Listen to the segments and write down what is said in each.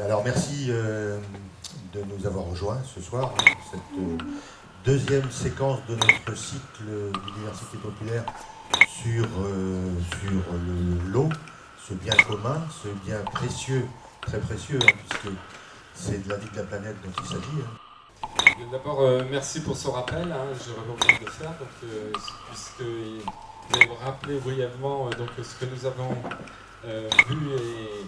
Alors merci de nous avoir rejoints ce soir pour cette deuxième séquence de notre cycle d'université populaire sur l'eau, ce bien commun, ce bien précieux, très précieux, puisque c'est de la vie de la planète dont il s'agit. D'abord, merci pour ce rappel, je recommande de le faire, puisqu'il vous rappeler brièvement ce que nous avons vu et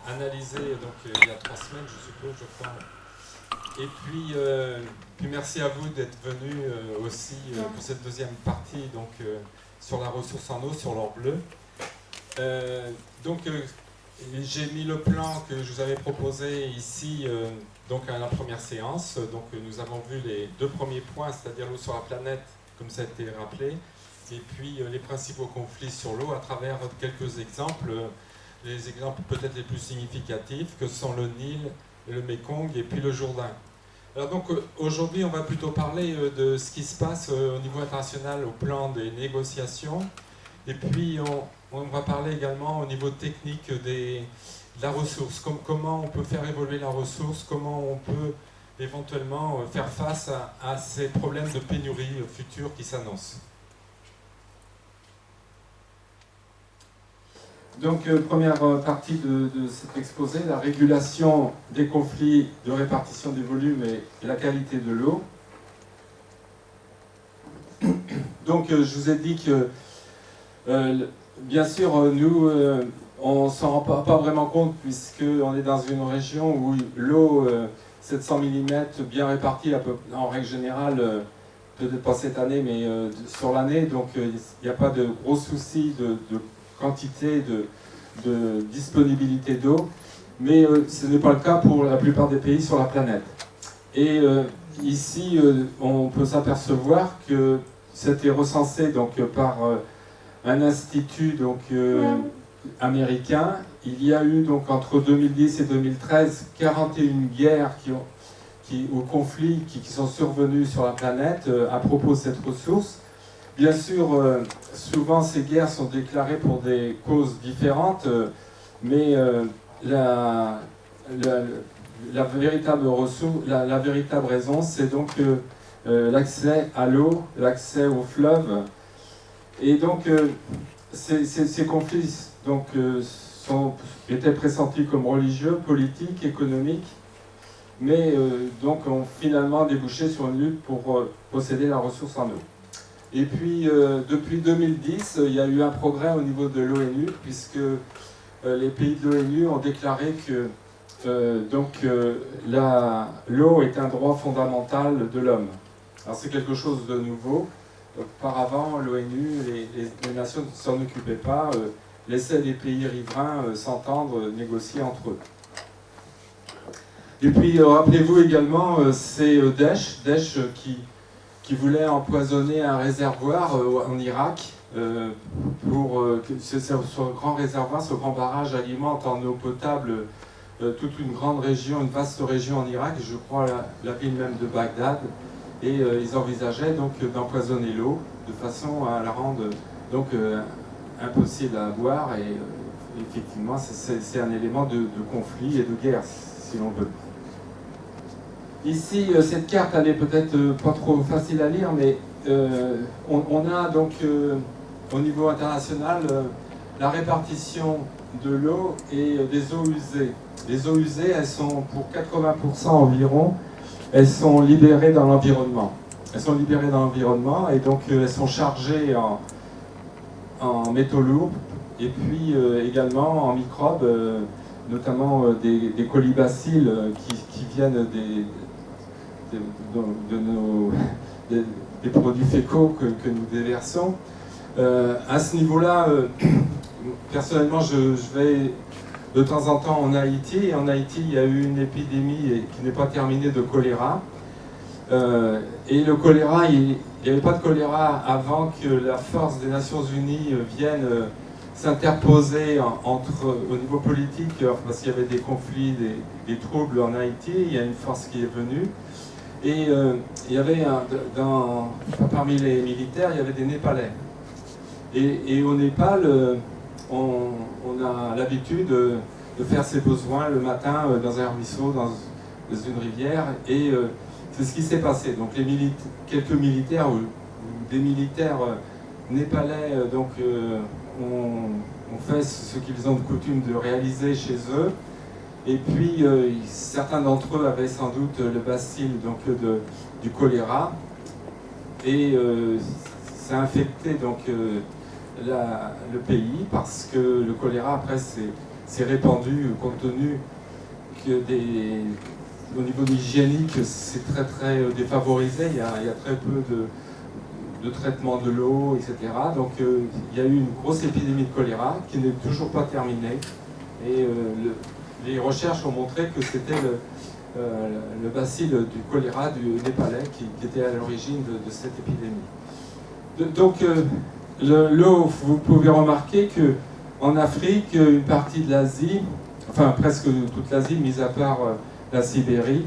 analysé il y a 3 semaines, je suppose, je crois. Et puis merci à vous d'être venus aussi pour cette deuxième partie sur la ressource en eau, sur l'or bleu. J'ai mis le plan que je vous avais proposé ici à la première séance. Nous avons vu les 2 premiers points, c'est-à-dire l'eau sur la planète, comme ça a été rappelé, et puis les principaux conflits sur l'eau à travers quelques exemples, les exemples peut-être les plus significatifs, que sont le Nil, le Mékong et puis le Jourdain. Alors aujourd'hui, on va plutôt parler de ce qui se passe au niveau international au plan des négociations, et puis on va parler également au niveau technique de la ressource, comment on peut faire évoluer la ressource, comment on peut éventuellement faire face à ces problèmes de pénurie futurs qui s'annoncent. Première partie de cet exposé, la régulation des conflits de répartition des volumes et la qualité de l'eau. Je vous ai dit que, bien sûr, nous, on ne s'en rend pas vraiment compte puisqu'on est dans une région où l'eau, 700 mm, bien répartie en règle générale, peut-être pas cette année, mais sur l'année, il n'y a pas de gros soucis de quantité, de disponibilité d'eau, mais ce n'est pas le cas pour la plupart des pays sur la planète. Et ici, on peut s'apercevoir que c'était recensé par un institut américain. Il y a eu entre 2010 et 2013 41 guerres ou conflits qui sont survenus sur la planète à propos de cette ressource. Bien sûr, souvent ces guerres sont déclarées pour des causes différentes, mais la véritable raison, c'est l'accès à l'eau, l'accès aux fleuves. Et ces conflits étaient pressentis comme religieux, politiques, économiques, mais ont finalement débouché sur une lutte pour posséder la ressource en eau. Et puis, depuis 2010, il y a eu un progrès au niveau de l'ONU, puisque les pays de l'ONU ont déclaré que l'eau est un droit fondamental de l'homme. Alors c'est quelque chose de nouveau. Auparavant, l'ONU, les nations ne s'en occupaient pas, laissaient les pays riverains s'entendre, négocier entre eux. Et puis, rappelez-vous également, c'est Daesh qui voulait empoisonner un réservoir en Irak ce grand réservoir, ce grand barrage alimente en eau potable toute une grande région, une vaste région en Irak, je crois la ville même de Bagdad, et ils envisageaient d'empoisonner l'eau de façon à la rendre impossible à boire, et effectivement c'est un élément de conflit et de guerre si l'on veut. Ici, cette carte, elle est peut-être pas trop facile à lire, mais on a au niveau international la répartition de l'eau et des eaux usées. Les eaux usées, elles sont pour 80% environ, elles sont libérées dans l'environnement. Elles sont libérées dans l'environnement et elles sont chargées en métaux lourds et puis également en microbes, notamment des colibacilles qui viennent des produits fécaux que nous déversons. À ce niveau-là, personnellement, je vais de temps en temps en Haïti. Et en Haïti, il y a eu une épidémie qui n'est pas terminée de choléra. Et le choléra, il n'y avait pas de choléra avant que la force des Nations Unies vienne s'interposer au niveau politique, parce qu'il y avait des conflits, des troubles en Haïti. Il y a une force qui est venue. Et il y avait parmi les militaires, il y avait des Népalais. Et au Népal, on a l'habitude de faire ses besoins le matin dans un ruisseau, dans une rivière. Et c'est ce qui s'est passé. Donc quelques militaires ou des militaires népalais ont fait ce qu'ils ont de coutume de réaliser chez eux. Et puis certains d'entre eux avaient sans doute le bacille du choléra. Et ça a infecté le pays parce que le choléra après s'est répandu compte tenu que au niveau hygiénique c'est très très défavorisé, il y a très peu de traitement de l'eau, etc. Donc il y a eu une grosse épidémie de choléra qui n'est toujours pas terminée et les recherches ont montré que c'était le bacille du choléra du népalais qui était à l'origine de cette épidémie. Donc l'eau, vous pouvez remarquer qu'en Afrique, une partie de l'Asie, enfin presque toute l'Asie, mis à part la Sibérie,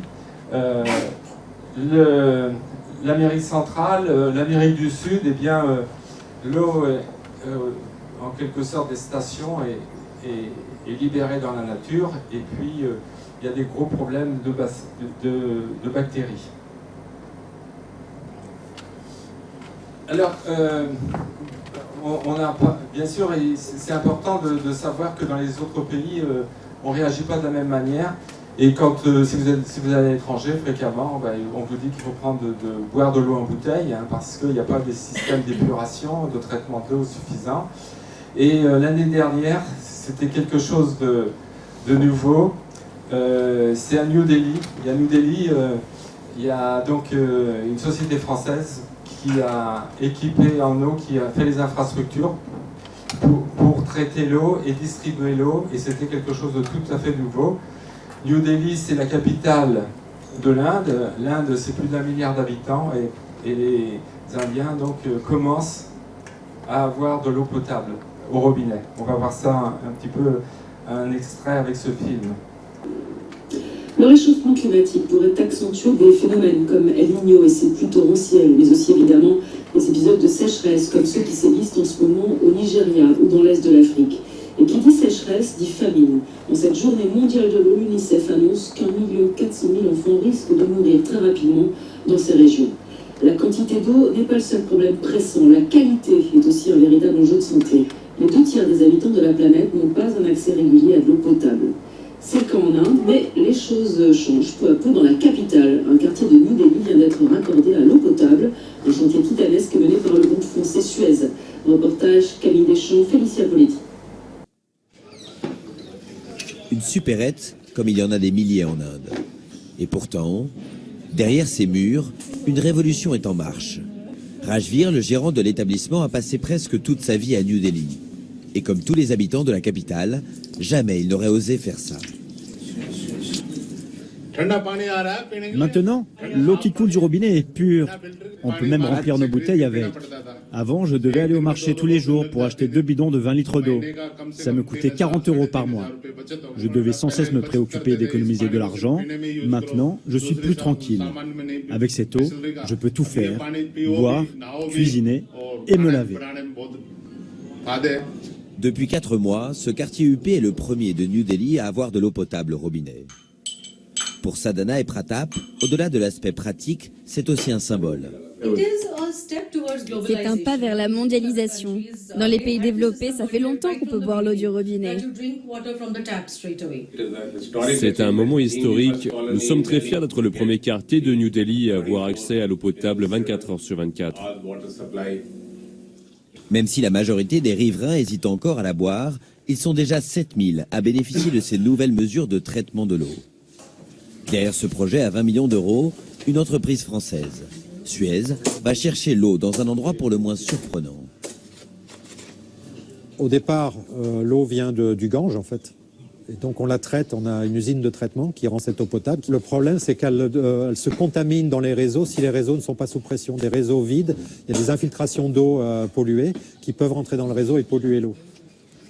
l'Amérique centrale, l'Amérique du Sud, eh bien l'eau en quelque sorte des stations est libérée dans la nature et puis il y a des gros problèmes de bactéries. Alors, bien sûr, c'est important de savoir que dans les autres pays, on ne réagit pas de la même manière. Et quand, si vous allez à l'étranger fréquemment, on vous dit qu'il faut boire de l'eau en bouteille, parce qu'il n'y a pas de système d'épuration, de traitement d'eau suffisant. Et l'année dernière, c'était quelque chose de nouveau. C'est à New Delhi. Et à New Delhi, il y a donc une société française qui a équipé en eau, qui a fait les infrastructures pour traiter l'eau et distribuer l'eau. Et c'était quelque chose de tout à fait nouveau. New Delhi, c'est la capitale de l'Inde. L'Inde, c'est plus d'1 milliard d'habitants et les Indiens donc commencent à avoir de l'eau potable au robinet. On va voir ça un petit peu, un extrait avec ce film. Le réchauffement climatique pourrait accentuer des phénomènes comme El Niño et ses pluies torrentielles, mais aussi évidemment des épisodes de sécheresse comme ceux qui sévissent en ce moment au Nigeria ou dans l'est de l'Afrique. Et qui dit sécheresse dit famine. En cette journée mondiale de l'eau, l'UNICEF annonce qu'1 400 000 enfants risquent de mourir très rapidement dans ces régions. La quantité d'eau n'est pas le seul problème pressant, la qualité est aussi un véritable enjeu de santé. Les 2/3 des habitants de la planète n'ont pas un accès régulier à de l'eau potable. C'est le cas en Inde, mais les choses changent peu à peu dans la capitale. Un quartier de New Delhi vient d'être raccordé à l'eau potable, un chantier titanesque mené par le groupe français Suez. Reportage Camille Deschamps, Félicia Poletti. Une supérette, comme il y en a des milliers en Inde. Et pourtant, derrière ces murs, une révolution est en marche. Rajveer, le gérant de l'établissement, a passé presque toute sa vie à New Delhi. Et comme tous les habitants de la capitale, jamais il n'aurait osé faire ça. Maintenant, l'eau qui coule du robinet est pure. On peut même remplir nos bouteilles avec. Avant, je devais aller au marché tous les jours pour acheter 2 bidons de 20 litres d'eau. Ça me coûtait 40 € par mois. Je devais sans cesse me préoccuper d'économiser de l'argent. Maintenant, je suis plus tranquille. Avec cette eau, je peux tout faire, boire, cuisiner et me laver. Depuis 4 mois, ce quartier UP est le premier de New Delhi à avoir de l'eau potable au robinet. Pour Sadhana et Pratap, au-delà de l'aspect pratique, c'est aussi un symbole. C'est un pas vers la mondialisation. Dans les pays développés, ça fait longtemps qu'on peut boire l'eau du robinet. C'est un moment historique. Nous sommes très fiers d'être le premier quartier de New Delhi à avoir accès à l'eau potable 24 heures sur 24. Même si la majorité des riverains hésitent encore à la boire, ils sont déjà 7000 à bénéficier de ces nouvelles mesures de traitement de l'eau. Derrière ce projet à 20 millions d'euros, une entreprise française, Suez, va chercher l'eau dans un endroit pour le moins surprenant. Au départ, l'eau vient du Gange, en fait. Et donc on la traite, on a une usine de traitement qui rend cette eau potable. Le problème, c'est qu'elle se contamine dans les réseaux si les réseaux ne sont pas sous pression. Des réseaux vides, il y a des infiltrations d'eau polluée qui peuvent rentrer dans le réseau et polluer l'eau.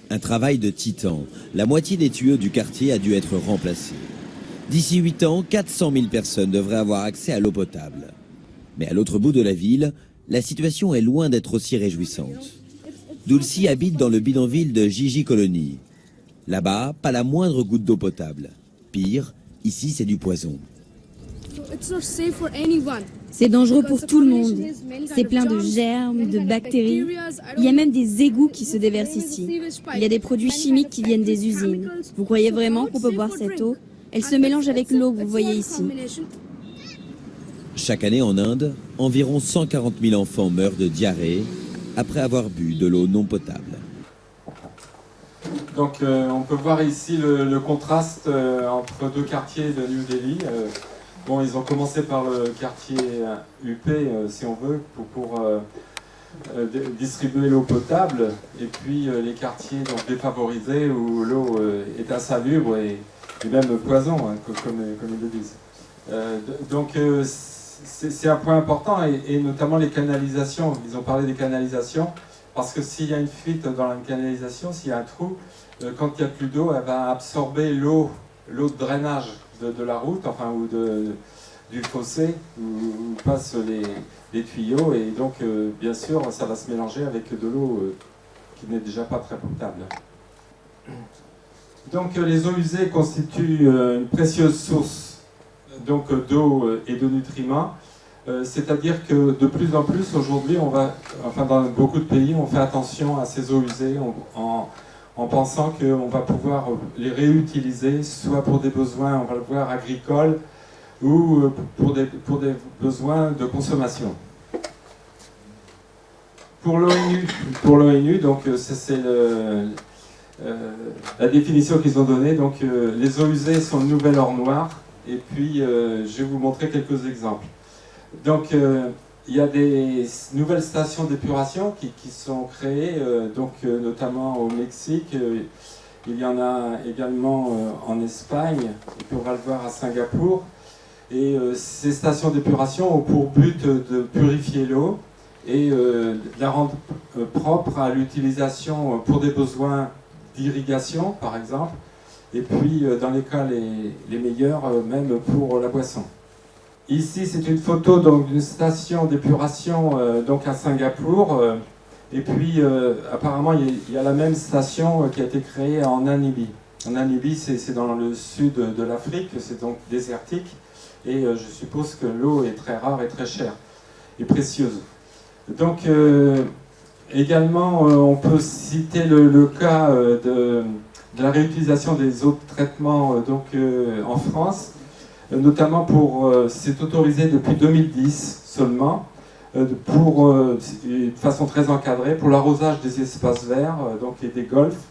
Un travail de titan. La moitié des tuyaux du quartier a dû être remplacés. D'ici 8 ans, 400 000 personnes devraient avoir accès à l'eau potable. Mais à l'autre bout de la ville, la situation est loin d'être aussi réjouissante. Dulcie habite dans le bidonville de Gigi Colony. Là-bas, pas la moindre goutte d'eau potable. Pire, ici c'est du poison. C'est dangereux pour tout le monde. C'est plein de germes, de bactéries. Il y a même des égouts qui se déversent ici. Il y a des produits chimiques qui viennent des usines. Vous croyez vraiment qu'on peut boire cette eau? Elle se mélange avec l'eau que vous voyez ici. Chaque année en Inde, environ 140 000 enfants meurent de diarrhée après avoir bu de l'eau non potable. Donc on peut voir ici le contraste entre deux quartiers de New Delhi. Bon, ils ont commencé par le quartier UP, si on veut, pour distribuer l'eau potable, et puis les quartiers donc, défavorisés où l'eau est insalubre et même poison, hein, comme ils le disent. Donc c'est un point important, et notamment les canalisations. Ils ont parlé des canalisations, parce que s'il y a une fuite dans la canalisation, s'il y a un trou, quand il n'y a plus d'eau, elle va absorber l'eau de drainage de la route, enfin, ou du fossé, où passent les tuyaux, et donc, bien sûr, ça va se mélanger avec de l'eau qui n'est déjà pas très potable. Donc, les eaux usées constituent une précieuse source donc d'eau et de nutriments, c'est-à-dire que de plus en plus, aujourd'hui, dans beaucoup de pays, on fait attention à ces eaux usées en pensant qu'on va pouvoir les réutiliser, soit pour des besoins, on va le voir, agricoles, ou pour des besoins de consommation. Pour l'ONU, donc c'est la définition qu'ils ont donnée. Donc les eaux usées sont le nouvel or noir, et puis je vais vous montrer quelques exemples. Donc il y a des nouvelles stations d'épuration qui sont créées, notamment au Mexique. Il y en a également en Espagne, et puis on va le voir à Singapour. Et ces stations d'épuration ont pour but de purifier l'eau et de la rendre propre à l'utilisation pour des besoins d'irrigation, par exemple, et puis dans les cas les meilleurs, même pour la boisson. Ici, c'est une photo d'une station d'épuration à Singapour. Et puis, apparemment, il y a la même station qui a été créée en Namibie. En Namibie, c'est dans le sud de l'Afrique, c'est donc désertique. Et je suppose que l'eau est très rare et très chère et précieuse. Donc, également, on peut citer le cas de la réutilisation des eaux de traitement en France. Notamment c'est autorisé depuis 2010 seulement, de façon très encadrée, pour l'arrosage des espaces verts et des golfs,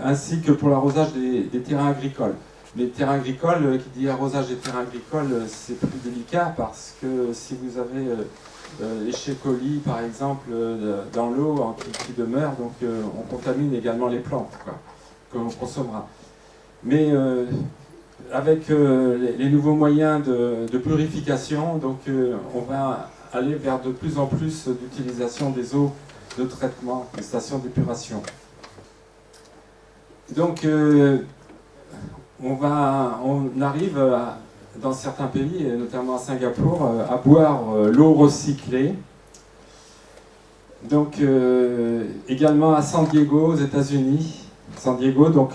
ainsi que pour l'arrosage des terrains agricoles. Les terrains agricoles, qui dit arrosage des terrains agricoles, c'est plus délicat, parce que si vous avez les Chez Coli, par exemple, dans l'eau qui demeure, donc on contamine également les plantes que l'on consommera. Mais avec les nouveaux moyens de purification, donc on va aller vers de plus en plus d'utilisation des eaux de traitement, des stations d'épuration. Donc on arrive dans certains pays, et notamment à Singapour, à boire l'eau recyclée. Donc également à San Diego, aux États-Unis. San Diego, donc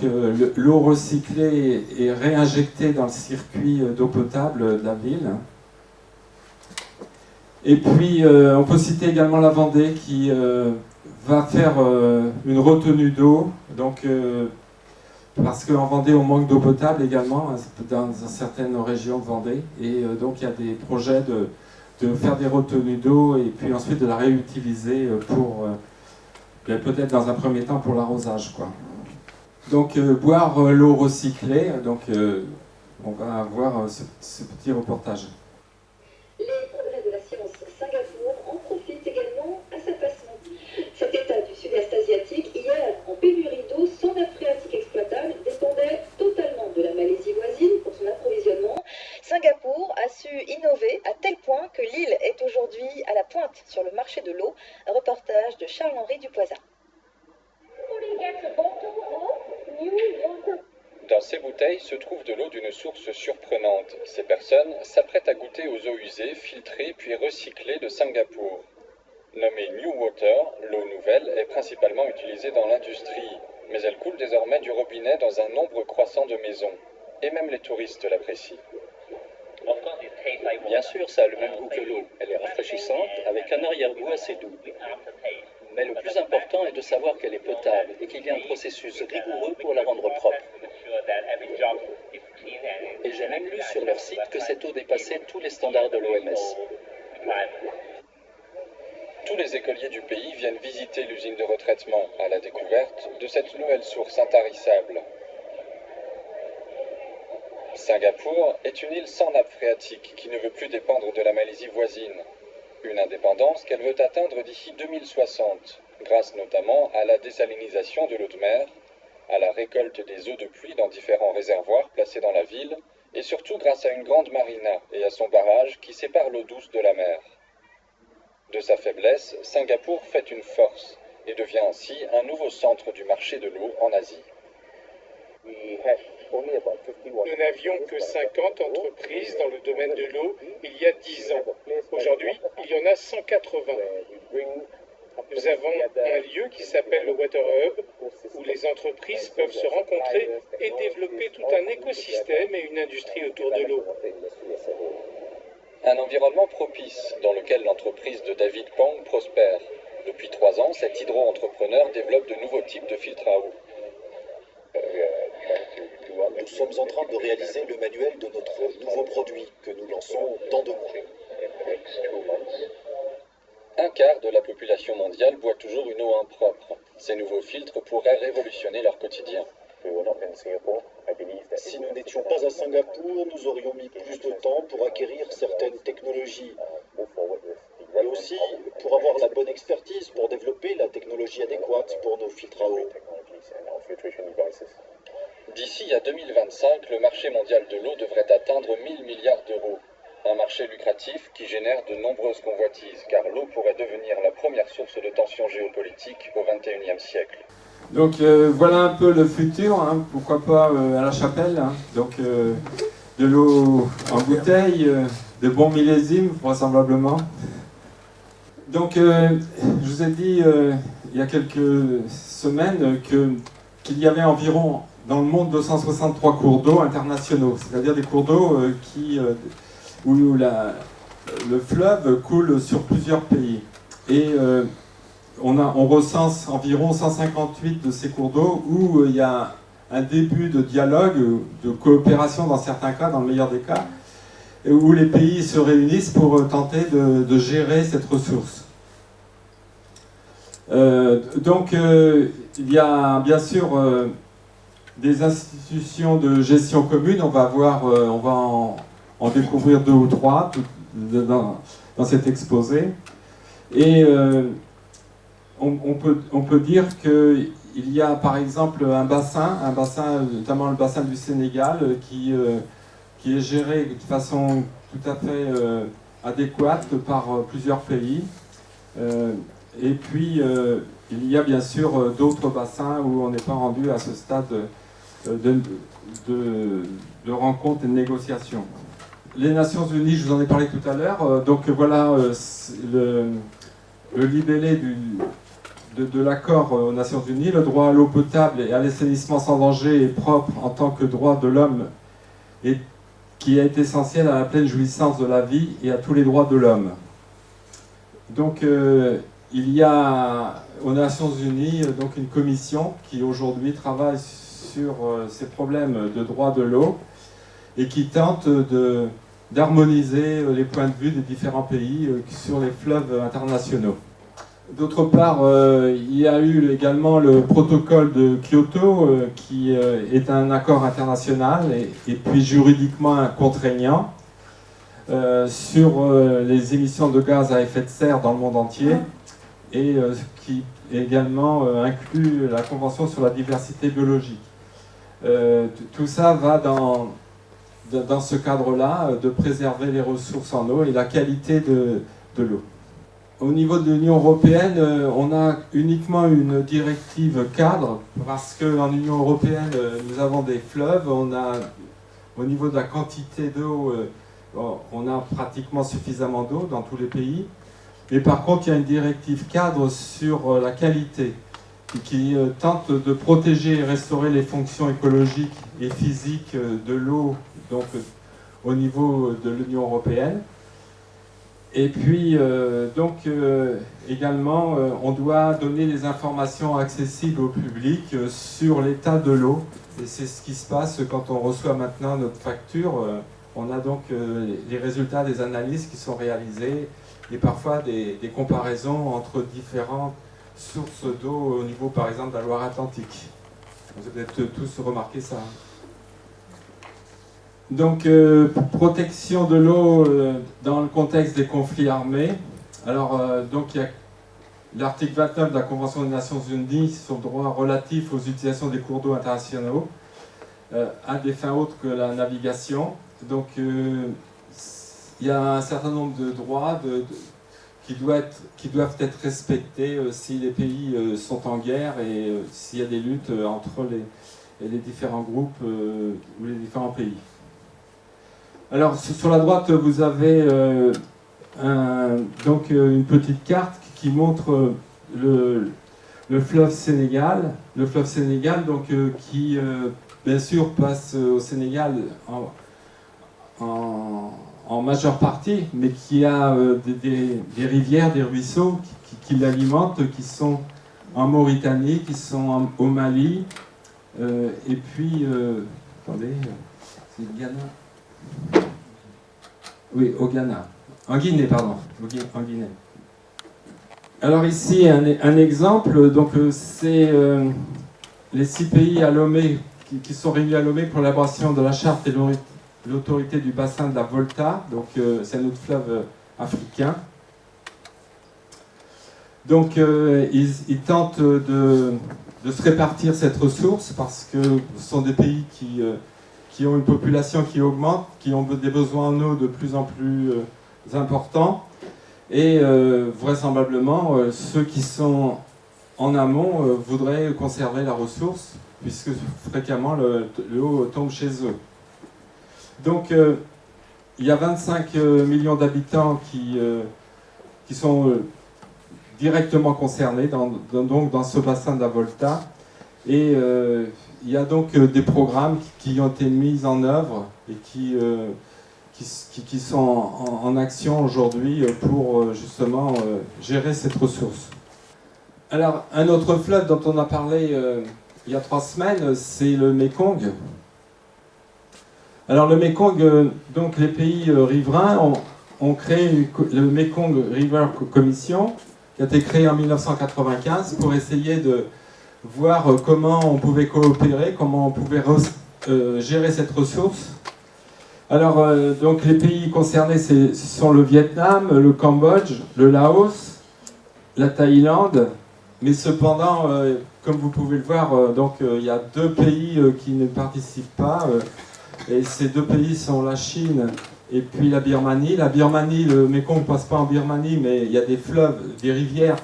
l'eau recyclée est réinjectée dans le circuit d'eau potable de la ville. Et puis on peut citer également la Vendée, qui va faire une retenue d'eau, parce qu'en Vendée on manque d'eau potable également dans certaines régions de Vendée, et donc il y a des projets de faire des retenues d'eau et puis ensuite de la réutiliser pour peut-être dans un premier temps pour l'arrosage, quoi. Donc boire l'eau recyclée, on va voir ce petit reportage. Les progrès de la science, Singapour en profite également à sa façon. Cet état du sud-est asiatique, hier en pénurie d'eau sans nappe phréatique exploitable, dépendait totalement de la Malaisie voisine pour son approvisionnement. Singapour a su innover à tel point que l'île est aujourd'hui à la pointe sur le marché de l'eau. Un reportage de Charles-Henri Dupoisin. Dans ces bouteilles se trouve de l'eau d'une source surprenante. Ces personnes s'apprêtent à goûter aux eaux usées, filtrées puis recyclées de Singapour. Nommée New Water, l'eau nouvelle est principalement utilisée dans l'industrie. mais elle coule désormais du robinet dans un nombre croissant de maisons. Et même les touristes l'apprécient. Bien sûr, ça a le même goût que l'eau. Elle est rafraîchissante, avec un arrière-goût assez doux. Mais le plus important est de savoir qu'elle est potable et qu'il y a un processus rigoureux pour la rendre propre. Et j'ai même lu sur leur site que cette eau dépassait tous les standards de l'OMS. Tous les écoliers du pays viennent visiter l'usine de retraitement à la découverte de cette nouvelle source intarissable. Singapour est une île sans nappe phréatique qui ne veut plus dépendre de la Malaisie voisine. Une indépendance qu'elle veut atteindre d'ici 2060, grâce notamment à la désalinisation de l'eau de mer, à la récolte des eaux de pluie dans différents réservoirs placés dans la ville, et surtout grâce à une grande marina et à son barrage qui sépare l'eau douce de la mer. De sa faiblesse, Singapour fait une force et devient ainsi un nouveau centre du marché de l'eau en Asie. Nous n'avions que 50 entreprises dans le domaine de l'eau il y a 10 ans. Aujourd'hui, il y en a 180. Nous avons un lieu qui s'appelle le Water Hub, où les entreprises peuvent se rencontrer et développer tout un écosystème et une industrie autour de l'eau. Un environnement propice dans lequel l'entreprise de David Pang prospère. Depuis 3 ans, cet hydro-entrepreneur développe de nouveaux types de filtres à eau. Nous sommes en train de réaliser le manuel de notre nouveau produit que nous lançons dans 2 mois. Un quart de la population mondiale boit toujours une eau impropre. Ces nouveaux filtres pourraient révolutionner leur quotidien. Si nous n'étions pas à Singapour, nous aurions mis plus de temps pour acquérir certaines technologies. Et aussi pour avoir la bonne expertise pour développer la technologie adéquate pour nos filtres à eau. D'ici à 2025, le marché mondial de l'eau devrait atteindre 1000 milliards d'euros. Un marché lucratif qui génère de nombreuses convoitises, car l'eau pourrait devenir la première source de tensions géopolitiques au XXIe siècle. Donc voilà un peu le futur, hein, pourquoi pas à la chapelle, hein. Donc de l'eau en bouteille, de bons millésimes vraisemblablement. Donc je vous ai dit il y a quelques semaines qu'il y avait environ dans le monde 263 cours d'eau internationaux, c'est-à-dire des cours d'eau où le fleuve coule sur plusieurs pays. Et on recense environ 158 de ces cours d'eau où il y a un début de dialogue, de coopération dans certains cas, dans le meilleur des cas, où les pays se réunissent pour tenter de gérer cette ressource. Donc il y a bien sûr des institutions de gestion commune, on va en découvrir 2 ou 3 dans cet exposé. Et on peut dire qu'il y a par exemple un bassin, notamment le bassin du Sénégal, qui est géré de façon tout à fait adéquate par plusieurs pays. Et puis il y a bien sûr d'autres bassins où on n'est pas rendu à ce stade de rencontres et de négociations. Les Nations Unies, je vous en ai parlé tout à l'heure, donc voilà le libellé de l'accord aux Nations Unies, le droit à l'eau potable et à l'assainissement sans danger et propre en tant que droit de l'homme, et qui est essentiel à la pleine jouissance de la vie et à tous les droits de l'homme. Donc il y a aux Nations Unies donc une commission qui aujourd'hui travaille sur ces problèmes de droit de l'eau et qui tente d'harmoniser les points de vue des différents pays sur les fleuves internationaux. D'autre part, il y a eu également le protocole de Kyoto, qui est un accord international et puis juridiquement contraignant sur les émissions de gaz à effet de serre dans le monde entier, et qui également inclut la Convention sur la diversité biologique. Tout ça va dans ce cadre-là, de préserver les ressources en eau et la qualité de l'eau. Au niveau de l'Union européenne, on a uniquement une directive cadre, parce qu'en Union européenne, nous avons des fleuves, au niveau de la quantité d'eau, on a pratiquement suffisamment d'eau dans tous les pays. Mais par contre, il y a une directive cadre sur la qualité. qui tente de protéger et restaurer les fonctions écologiques et physiques de l'eau, donc au niveau de l'Union européenne. Et puis, également, on doit donner des informations accessibles au public sur l'état de l'eau. Et c'est ce qui se passe quand on reçoit maintenant notre facture. On a donc les résultats des analyses qui sont réalisées et parfois des comparaisons entre différentes sources d'eau au niveau, par exemple, de la Loire-Atlantique. Vous avez peut-être tous remarqué ça. Donc, protection de l'eau dans le contexte des conflits armés. Alors, donc, il y a l'article 29 de la Convention des Nations Unies sur le droit relatif aux utilisations des cours d'eau internationaux à des fins autres que la navigation. Donc, il y a un certain nombre de droits qui doivent être respectés si les pays sont en guerre et s'il y a des luttes entre les différents groupes ou les différents pays. Alors, sur la droite, vous avez une petite carte qui montre le fleuve Sénégal. Le fleuve Sénégal, donc, qui, bien sûr, passe au Sénégal en majeure partie, mais qui a des rivières, des ruisseaux qui l'alimentent, qui sont en Mauritanie, qui sont au Mali, et puis, attendez, c'est le Ghana. Oui, au Ghana. En Guinée, pardon. En Guinée. Alors ici, un exemple, donc c'est les 6 pays à Lomé qui sont réunis à Lomé pour l'élaboration de la charte et l'autorité du bassin de la Volta, donc c'est un autre fleuve africain. Donc ils tentent de se répartir cette ressource parce que ce sont des pays qui ont une population qui augmente, qui ont des besoins en eau de plus en plus importants. Et vraisemblablement, ceux qui sont en amont voudraient conserver la ressource, puisque fréquemment l'eau tombe chez eux. Donc il y a 25 millions d'habitants qui sont directement concernés dans ce bassin de la Volta. Et il y a donc des programmes qui ont été mis en œuvre et qui sont en action aujourd'hui pour justement gérer cette ressource. Alors, un autre fleuve dont on a parlé il y a 3 semaines, c'est le Mékong. Alors le Mékong, donc les pays riverains ont créé le Mekong River Commission, qui a été créée en 1995 pour essayer de voir comment on pouvait coopérer, comment on pouvait gérer cette ressource. Alors, donc les pays concernés, ce sont le Vietnam, le Cambodge, le Laos, la Thaïlande, mais cependant, comme vous pouvez le voir, il y a 2 pays qui ne participent pas, et ces 2 pays sont la Chine et puis la Birmanie. La Birmanie, le Mékong ne passe pas en Birmanie, mais il y a des fleuves, des rivières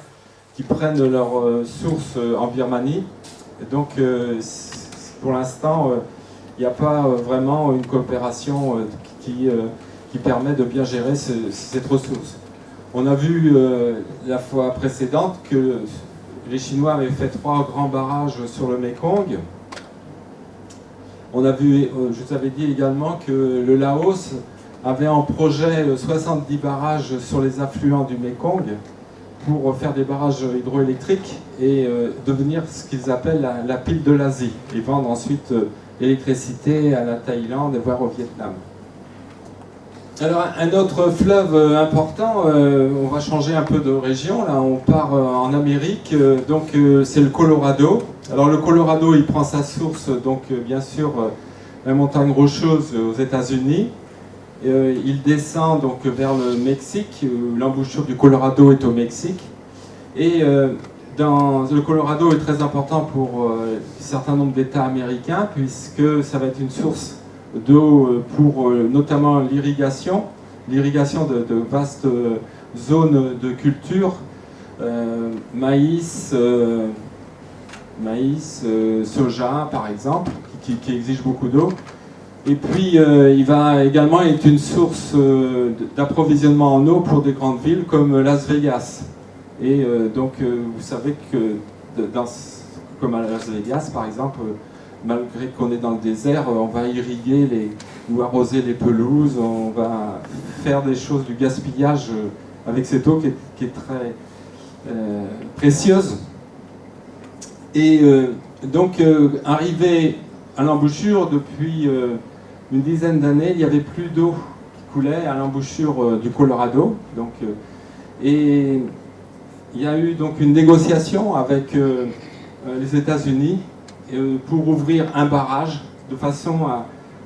qui prennent leur source en Birmanie. Et donc, pour l'instant, il n'y a pas vraiment une coopération qui permet de bien gérer cette ressource. On a vu la fois précédente que les Chinois avaient fait 3 grands barrages sur le Mékong. On a vu, je vous avais dit également que le Laos avait en projet 70 barrages sur les affluents du Mékong pour faire des barrages hydroélectriques et devenir ce qu'ils appellent la pile de l'Asie et vendre ensuite l'électricité à la Thaïlande, voire au Vietnam. Alors un autre fleuve important, on va changer un peu de région, là on part en Amérique, donc c'est le Colorado. Alors le Colorado il prend sa source donc bien sûr la montagne rocheuse aux États-Unis. Il descend donc vers le Mexique, l'embouchure du Colorado est au Mexique. Et le Colorado est très important pour un certain nombre d'États américains, puisque ça va être une source d'eau pour notamment l'irrigation de vastes zones de culture, maïs, soja par exemple, qui exige beaucoup d'eau. Et puis il va également être une source d'approvisionnement en eau pour des grandes villes comme Las Vegas. Et donc vous savez que dans comme à Las Vegas par exemple, malgré qu'on est dans le désert, on va irriguer ou arroser les pelouses, on va faire des choses, du gaspillage avec cette eau qui est très précieuse. Et donc, arrivé à l'embouchure, depuis une dizaine d'années, il n'y avait plus d'eau qui coulait à l'embouchure du Colorado. Donc, et il y a eu donc une négociation avec les États-Unis pour ouvrir un barrage de façon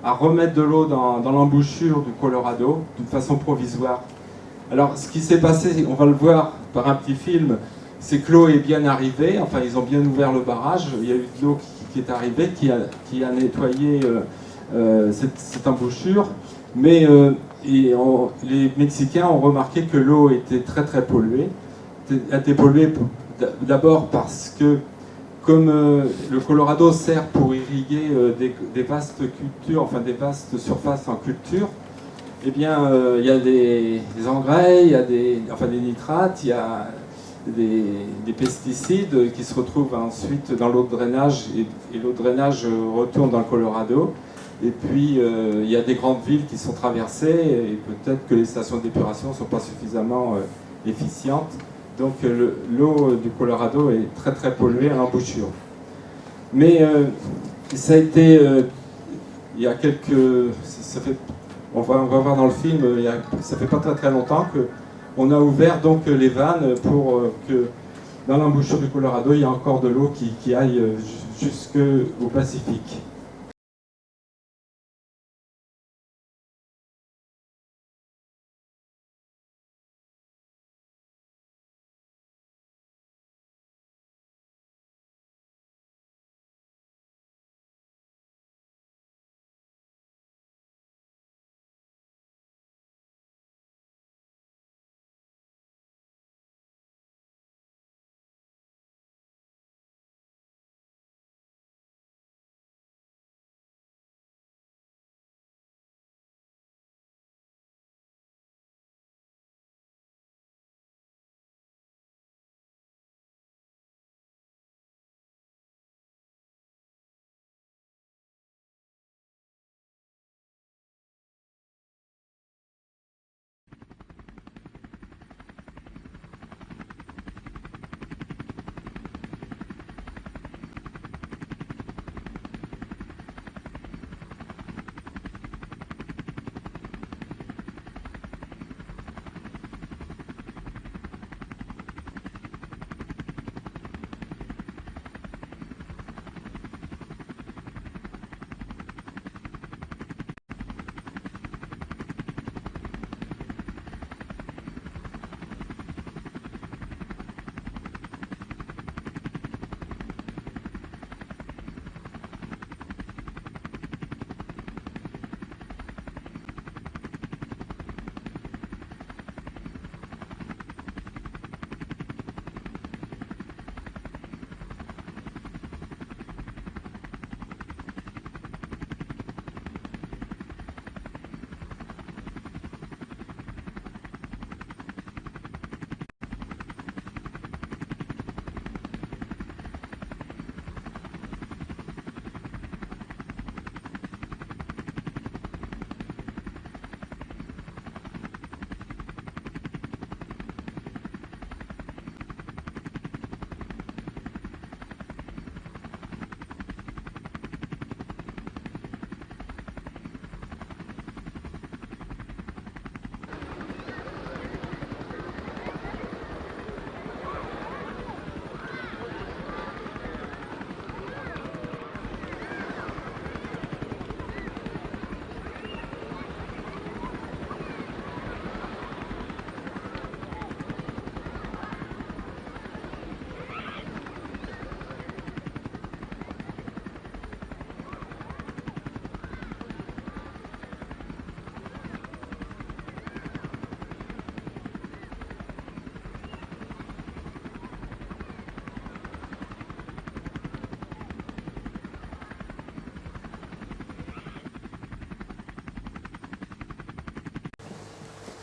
à remettre de l'eau dans l'embouchure du Colorado d'une façon provisoire. Alors, ce qui s'est passé, on va le voir par un petit film, c'est que l'eau est bien arrivée, enfin ils ont bien ouvert le barrage, il y a eu de l'eau qui est arrivée, qui a nettoyé cette embouchure, mais les Mexicains ont remarqué que l'eau était très très polluée. Elle était polluée d'abord parce que, comme le Colorado sert pour irriguer des vastes cultures, enfin des vastes surfaces en culture, eh bien il y a des engrais, il y a des nitrates, il y a des pesticides qui se retrouvent ensuite dans l'eau de drainage et l'eau de drainage retourne dans le Colorado. Et puis il y a des grandes villes qui sont traversées et peut-être que les stations d'épuration ne sont pas suffisamment efficientes. Donc l'eau du Colorado est très très polluée à l'embouchure. Mais ça a été, il y a quelques, on va voir dans le film, ça fait pas très très longtemps qu'on a ouvert donc les vannes pour que dans l'embouchure du Colorado, il y a encore de l'eau qui aille jusqu'au Pacifique.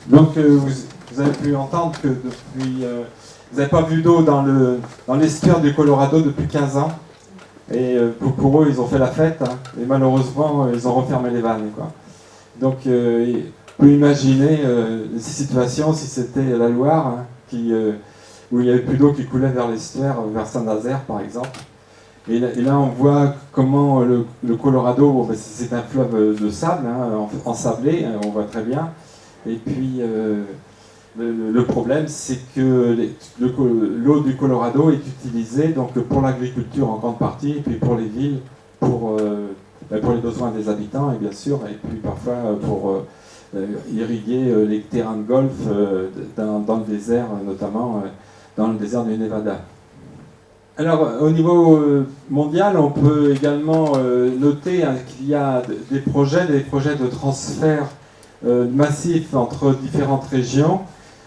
Donc vous avez pu entendre que depuis, vous n'avez pas vu d'eau dans l'estuaire du Colorado depuis 15 ans. Et pour eux, ils ont fait la fête, hein, et malheureusement, ils ont refermé les vannes, quoi. Donc, on peut imaginer ces situations si c'était la Loire, hein, où il n'y avait plus d'eau qui coulait vers l'estuaire, vers Saint-Nazaire, par exemple. Et là, on voit comment le Colorado, bon, ben, c'est un fleuve de sable, hein, ensablé, hein, on voit très bien. Et puis, le problème, c'est que l'eau du Colorado est utilisée donc, pour l'agriculture en grande partie, et puis pour les villes, pour les besoins des habitants, et bien sûr, et puis parfois pour irriguer les terrains de golf dans le désert, notamment dans le désert du Nevada. Alors, au niveau mondial, on peut également noter hein, qu'il y a des projets de transfert massif entre différentes régions.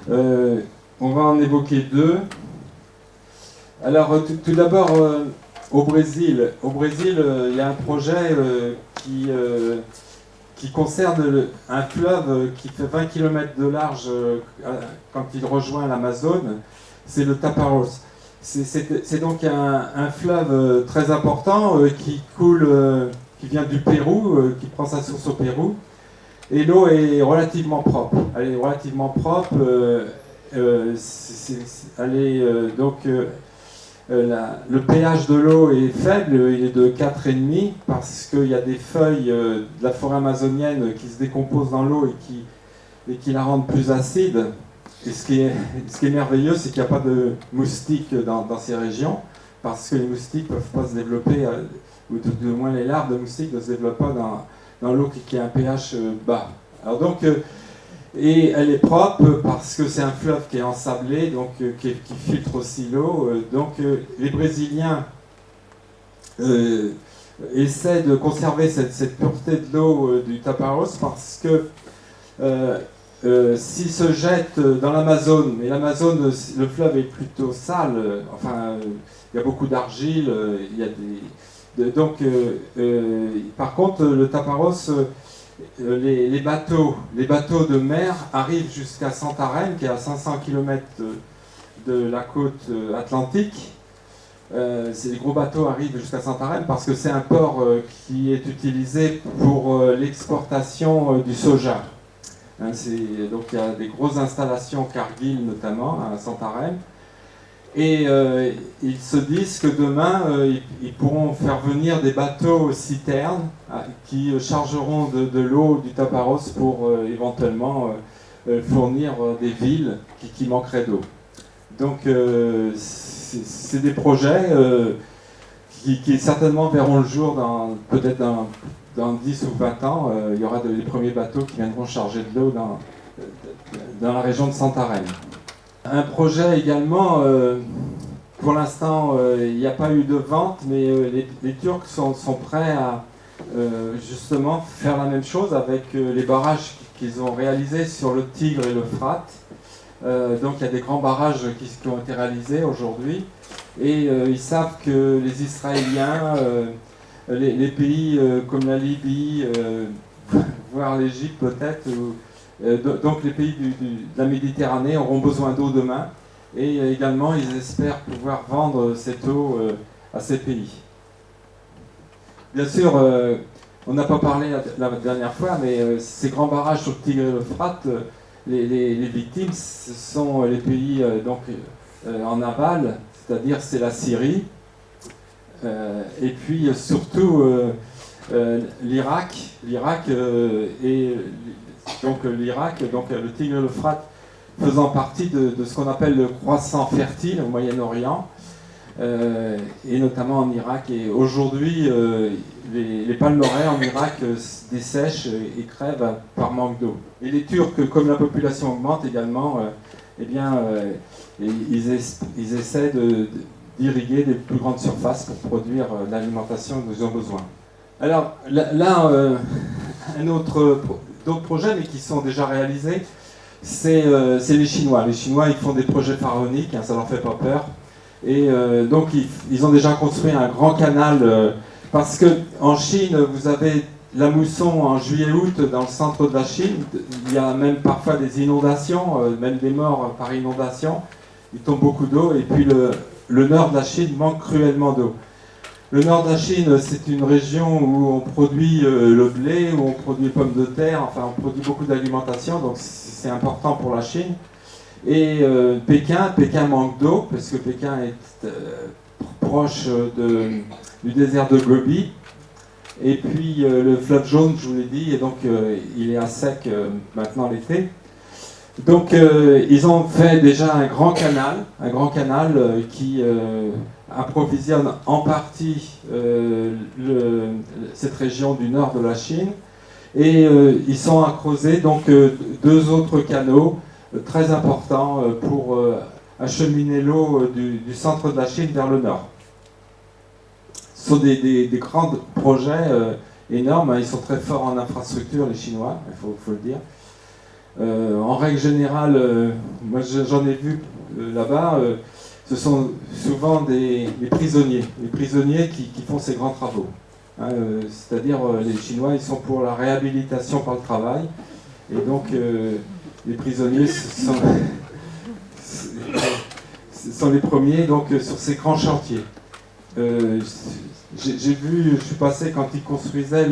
On va en évoquer deux. Alors, tout d'abord, au Brésil, il y a un projet qui concerne un fleuve qui fait 20 km de large quand il rejoint l'Amazone, c'est le Tapajós. C'est donc un fleuve très important qui coule, qui vient du Pérou, qui prend sa source au Pérou. Et l'eau est relativement propre. Elle est relativement propre. Le pH de l'eau est faible, il est de 4,5 parce qu'il y a des feuilles de la forêt amazonienne qui se décomposent dans l'eau et qui la rendent plus acide. Et ce qui est merveilleux, c'est qu'il n'y a pas de moustiques dans ces régions, parce que les moustiques ne peuvent pas se développer, ou tout au moins les larves de moustiques ne se développent pas dans l'eau qui a un pH bas. Alors donc, et elle est propre parce que c'est un fleuve qui est ensablé, donc qui filtre aussi l'eau. Donc les Brésiliens essaient de conserver cette pureté de l'eau du Tapajós parce que s'il se jette dans l'Amazone, mais l'Amazone, le fleuve est plutôt sale, enfin, il y a beaucoup d'argile, il y a donc, par contre, le Tapajós, les bateaux de mer arrivent jusqu'à Santarém, qui est à 500 km de la côte atlantique. Les gros bateaux arrivent jusqu'à Santarém parce que c'est un port qui est utilisé pour l'exportation du soja. Hein, donc il y a des grosses installations Cargill notamment à Santarém. Et ils se disent que demain, ils pourront faire venir des bateaux citernes qui chargeront de l'eau du Tapajós pour éventuellement fournir des villes qui manqueraient d'eau. Donc c'est des projets qui certainement verront le jour peut-être dans 10 ou 20 ans. Il y aura les premiers bateaux qui viendront charger de l'eau dans la région de Santarém. Un projet également, pour l'instant, il n'y a pas eu de vente, mais les Turcs sont prêts à justement faire la même chose avec les barrages qu'ils ont réalisés sur le Tigre et l'Euphrate. Donc il y a des grands barrages qui ont été réalisés aujourd'hui, et ils savent que les Israéliens, les pays comme la Libye, voire l'Égypte peut-être, donc les pays de la Méditerranée auront besoin d'eau demain, et également ils espèrent pouvoir vendre cette eau à ces pays. Bien sûr, on n'a pas parlé la dernière fois, mais ces grands barrages sur le Tigre et l'Euphrate, les victimes, ce sont les pays en aval, c'est-à-dire c'est la Syrie, et puis surtout l'Irak, et donc l'Irak, donc le Tigre et l'Euphrate faisant partie de ce qu'on appelle le croissant fertile au Moyen-Orient, et notamment en Irak. Et aujourd'hui, les palmeraies en Irak dessèchent et crèvent par manque d'eau. Et les Turcs, comme la population augmente également, ils essaient d'irriguer des plus grandes surfaces pour produire l'alimentation dont ils ont besoin. Alors là, d'autres projets, mais qui sont déjà réalisés, c'est les Chinois. Les Chinois, ils font des projets pharaoniques, hein, ça leur fait pas peur. Et donc, ils ont déjà construit un grand canal, parce qu'en Chine, vous avez la mousson en juillet-août dans le centre de la Chine. Il y a même parfois des inondations, même des morts par inondation. Il tombe beaucoup d'eau, et puis le nord de la Chine manque cruellement d'eau. Le nord de la Chine, c'est une région où on produit le blé, où on produit les pommes de terre, enfin on produit beaucoup d'alimentation, donc c'est important pour la Chine. Et Pékin manque d'eau, parce que Pékin est proche du désert de Gobi. Et puis le fleuve jaune, je vous l'ai dit, et donc il est à sec maintenant l'été. Donc ils ont fait déjà un grand canal qui approvisionne en partie cette région du nord de la Chine. Et ils sont à creuser donc deux autres canaux très importants pour acheminer l'eau du centre de la Chine vers le nord. Ce sont des grands projets énormes, hein. Ils sont très forts en infrastructure, les Chinois, il faut le dire. En règle générale, moi j'en ai vu là-bas, ce sont souvent des prisonniers qui font ces grands travaux. Hein, c'est-à-dire les Chinois, ils sont pour la réhabilitation par le travail, et donc les prisonniers sont les premiers donc, sur ces grands chantiers. Je suis passé quand ils construisaient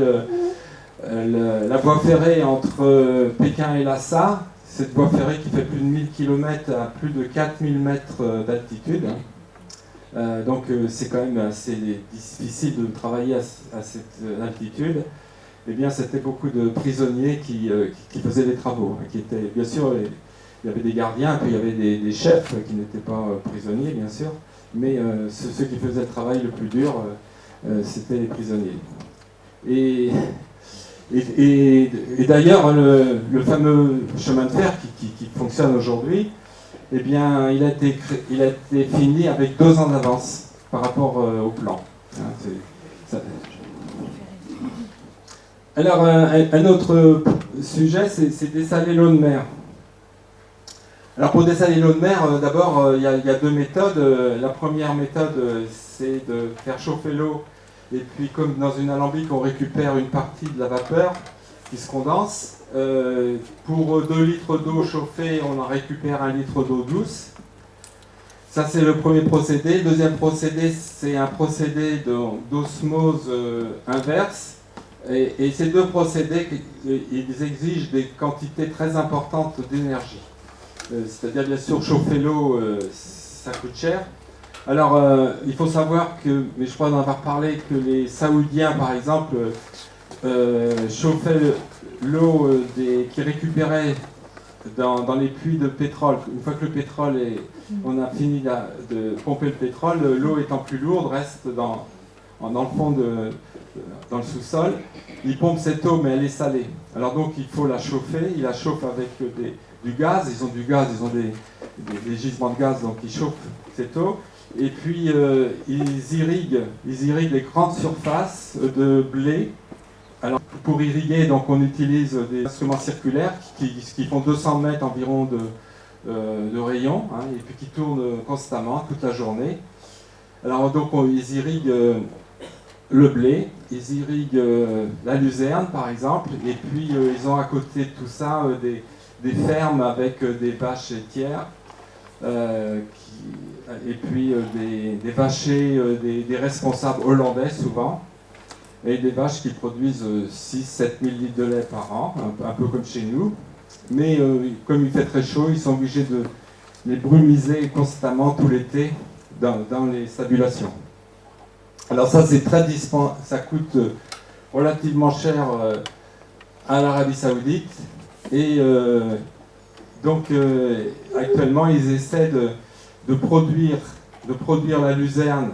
la voie ferrée entre Pékin et Lhasa, cette voie ferrée qui fait plus de 1000 km à plus de 4000 mètres d'altitude. Donc c'est quand même assez difficile de travailler à cette altitude. Eh bien, c'était beaucoup de prisonniers qui faisaient les travaux, qui étaient, bien sûr, il y avait des gardiens, puis il y avait des chefs qui n'étaient pas prisonniers, bien sûr, mais ceux qui faisaient le travail le plus dur, c'était les prisonniers. Et d'ailleurs, le fameux chemin de fer qui fonctionne aujourd'hui, eh bien, il a été fini avec 2 ans d'avance par rapport au plan. Alors, un autre sujet, c'est dessaler l'eau de mer. Alors, pour dessaler l'eau de mer, d'abord, il y a 2 méthodes. La première méthode, c'est de faire chauffer l'eau, et puis, comme dans une alambic, on récupère une partie de la vapeur qui se condense. Pour 2 litres d'eau chauffée, on en récupère 1 litre d'eau douce. Ça, c'est le premier procédé. Le deuxième procédé, c'est un procédé d'osmose inverse. Et ces 2 procédés, ils exigent des quantités très importantes d'énergie. C'est-à-dire, bien sûr, chauffer l'eau, ça coûte cher. Alors, il faut savoir que, mais je crois en avoir parlé, que les Saoudiens, par exemple, chauffaient l'eau qu'ils récupéraient dans les puits de pétrole. Une fois que le pétrole on a fini de pomper le pétrole, l'eau étant plus lourde reste dans le fond, dans le sous-sol. Ils pompent cette eau, mais elle est salée. Alors donc il faut la chauffer. Ils la chauffent avec du gaz. Ils ont du gaz, ils ont des gisements de gaz, donc ils chauffent cette eau. Et puis ils irriguent les grandes surfaces de blé. Alors pour irriguer, donc on utilise des instruments circulaires qui font 200 mètres environ de rayon, hein, et puis qui tournent constamment toute la journée. Alors donc ils irriguent le blé, ils irriguent la luzerne par exemple, et puis ils ont à côté de tout ça des fermes avec des vaches laitières, et puis des vachers, des responsables hollandais souvent, et des vaches qui produisent 6-7 000 litres de lait par an, un peu comme chez nous. Mais comme il fait très chaud, ils sont obligés de les brumiser constamment tout l'été dans les stabulations. Alors ça, c'est très dispendieux, ça coûte relativement cher à l'Arabie Saoudite. Et donc actuellement, ils essaient de produire la luzerne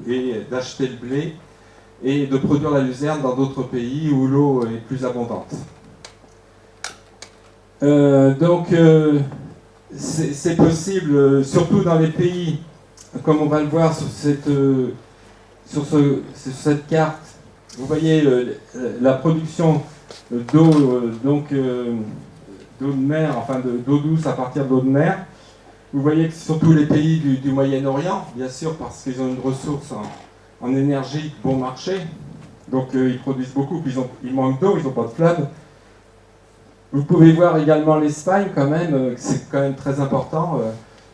et d'acheter le blé, et de produire la luzerne dans d'autres pays où l'eau est plus abondante. Donc c'est possible, surtout dans les pays, comme on va le voir sur cette carte. Vous voyez la production d'eau, d'eau de mer, enfin d'eau douce à partir d'eau de mer. Vous voyez que surtout les pays du Moyen-Orient, bien sûr, parce qu'ils ont une ressource en énergie bon marché, donc ils produisent beaucoup, puis ils manquent d'eau, ils n'ont pas de fleuve. Vous pouvez voir également l'Espagne quand même, c'est quand même très important.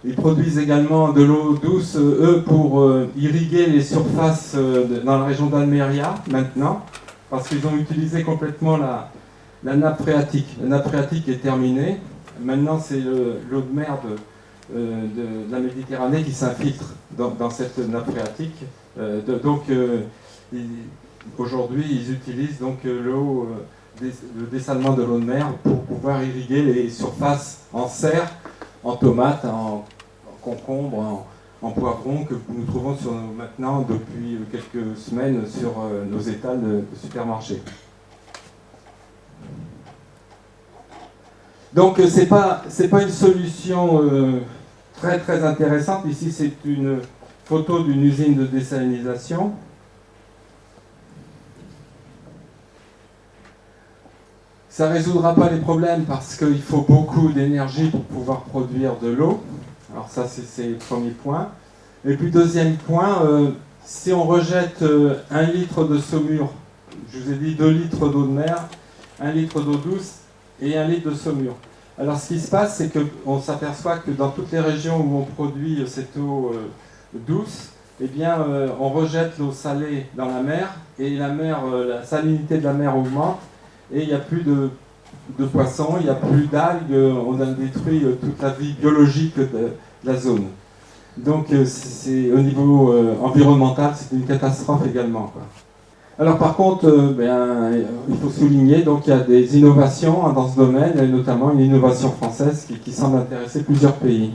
Ils produisent également de l'eau douce, eux, pour irriguer les surfaces dans la région d'Almeria, maintenant, parce qu'ils ont utilisé complètement la nappe phréatique. La nappe phréatique est terminée. Maintenant, c'est l'eau de mer de la Méditerranée qui s'infiltre dans cette nappe phréatique. Aujourd'hui, ils utilisent donc l'eau, le dessalement de l'eau de mer pour pouvoir irriguer les surfaces en serre, en tomates, en concombres, en poivrons que nous trouvons maintenant depuis quelques semaines sur nos étals de supermarchés. Donc c'est pas une solution très très intéressante. Ici c'est une photo d'une usine de désalinisation. Ça ne résoudra pas les problèmes parce qu'il faut beaucoup d'énergie pour pouvoir produire de l'eau. Alors ça, c'est le premier point. Et puis deuxième point, si on rejette 1 litre de saumure, je vous ai dit 2 litres d'eau de mer, 1 litre d'eau douce et 1 litre de saumure. Alors ce qui se passe, c'est qu'on s'aperçoit que dans toutes les régions où on produit cette eau douce, eh bien, on rejette l'eau salée dans la mer et la salinité de la mer augmente. Et il n'y a plus de poissons, il n'y a plus d'algues, on a détruit toute la vie biologique de la zone. Donc au niveau environnemental, c'est une catastrophe également, quoi. Alors par contre, il faut souligner qu'il y a des innovations dans ce domaine, et notamment une innovation française qui semble intéresser plusieurs pays.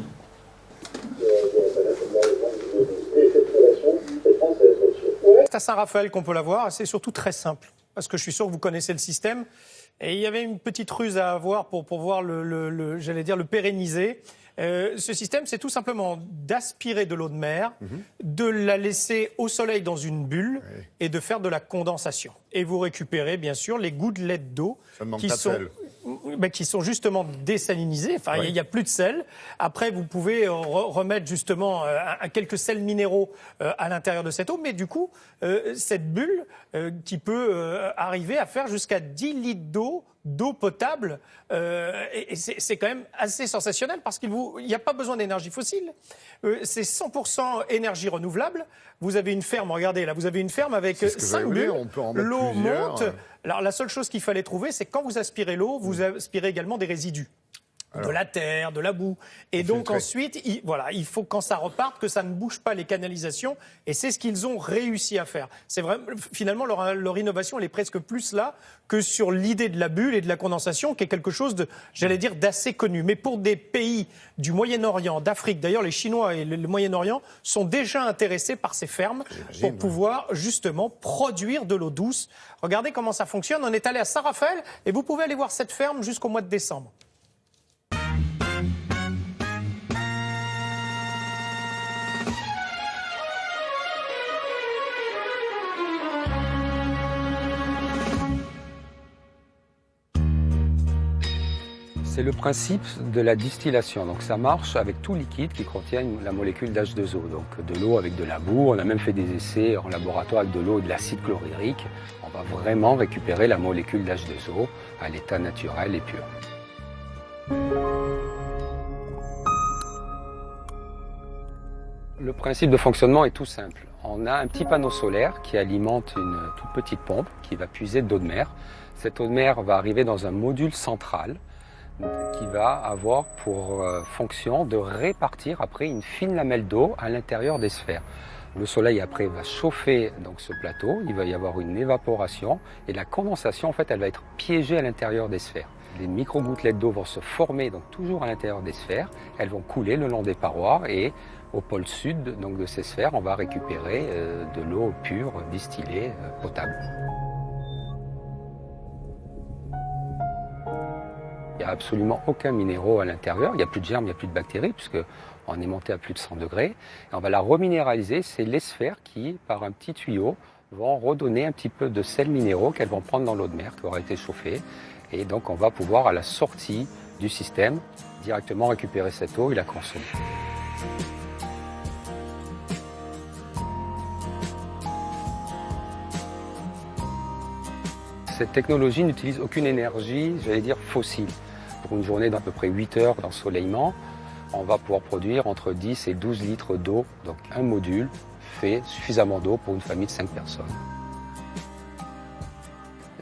C'est à Saint-Raphaël qu'on peut la voir, c'est surtout très simple. Parce que je suis sûr que vous connaissez le système. Et il y avait une petite ruse à avoir pour pouvoir le pérenniser. Ce système, c'est tout simplement d'aspirer de l'eau de mer, de la laisser au soleil dans une bulle et de faire de la condensation. Et vous récupérez, bien sûr, les gouttelettes d'eau qui sont justement désalinisées. Enfin, il n'y a plus de sel. Après, vous pouvez remettre justement quelques sels minéraux à l'intérieur de cette eau. Mais du coup, cette bulle qui peut arriver à faire jusqu'à 10 litres d'eau potable, et c'est quand même assez sensationnel parce qu'il n'y a pas besoin d'énergie fossile. C'est 100% énergie renouvelable. Vous avez une ferme, regardez là, vous avez une ferme avec 5 bulles, l'eau monte. Alors la seule chose qu'il fallait trouver, c'est quand vous aspirez l'eau, vous aspirez également des résidus. De la terre, de la boue. Et donc ensuite, il faut quand ça reparte que ça ne bouge pas les canalisations. Et c'est ce qu'ils ont réussi à faire. C'est vrai, finalement, leur innovation, elle est presque plus là que sur l'idée de la bulle et de la condensation, qui est quelque chose d'assez connu. Mais pour des pays du Moyen-Orient, d'Afrique, d'ailleurs, les Chinois et le Moyen-Orient sont déjà intéressés par ces fermes pour pouvoir justement produire de l'eau douce. Regardez comment ça fonctionne. On est allé à Saint-Raphaël et vous pouvez aller voir cette ferme jusqu'au mois de décembre. C'est le principe de la distillation. Donc ça marche avec tout liquide qui contient la molécule d'H2O. Donc de l'eau avec de la boue. On a même fait des essais en laboratoire avec de l'eau et de l'acide chlorhydrique. On va vraiment récupérer la molécule d'H2O à l'état naturel et pur. Le principe de fonctionnement est tout simple. On a un petit panneau solaire qui alimente une toute petite pompe qui va puiser de l'eau de mer. Cette eau de mer va arriver dans un module central qui va avoir pour fonction de répartir après une fine lamelle d'eau à l'intérieur des sphères. Le soleil après va chauffer donc ce plateau, il va y avoir une évaporation et la condensation en fait elle va être piégée à l'intérieur des sphères. Les micro-gouttelettes d'eau vont se former donc toujours à l'intérieur des sphères, elles vont couler le long des parois et au pôle sud donc de ces sphères on va récupérer de l'eau pure, distillée, potable. Il n'y a absolument aucun minéraux à l'intérieur, il n'y a plus de germes, il n'y a plus de bactéries, puisqu'on est monté à plus de 100 degrés. Et on va la reminéraliser, c'est les sphères qui, par un petit tuyau, vont redonner un petit peu de sels minéraux qu'elles vont prendre dans l'eau de mer qui aura été chauffée. Et donc on va pouvoir, à la sortie du système, directement récupérer cette eau et la consommer. Cette technologie n'utilise aucune énergie, j'allais dire, fossile. Pour une journée d'à peu près 8 heures d'ensoleillement, on va pouvoir produire entre 10 et 12 litres d'eau. Donc un module fait suffisamment d'eau pour une famille de 5 personnes.